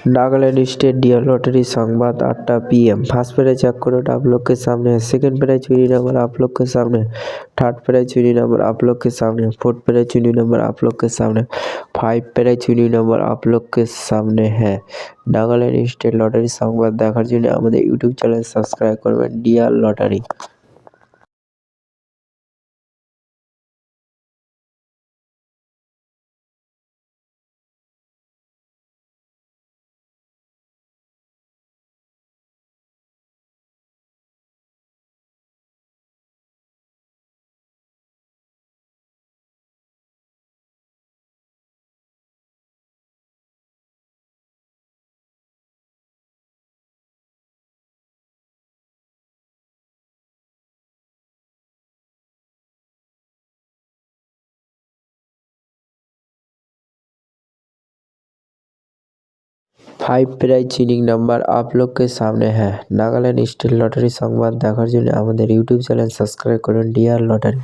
Nagaland state dear lottery संवाद 8टा PM। First prize 1 crore आप लोग के सामने है। सेकंड प्राइज विनिंग नंबर आप लोग के सामने, थर्ड प्राइज विनिंग नंबर आप लोग के सामने, फोर्थ प्राइज विनिंग नंबर आप लोग के सामने, 5 प्राइज विनिंग नंबर आप लोग के सामने है। नागालैंड स्टेट लॉटरी संवाद দেখার জন্য আমাদের ইউটিউব চ্যানেল সাবস্ক্রাইব করবেন dear lottery. 5 prize winning number आप लोग के सामने है। नागालैंड स्टेट लॉटरी संवाद দেখার জন্য আমাদের ইউটিউব চ্যানেল সাবস্ক্রাইব করুন ডিয়ার লটারি।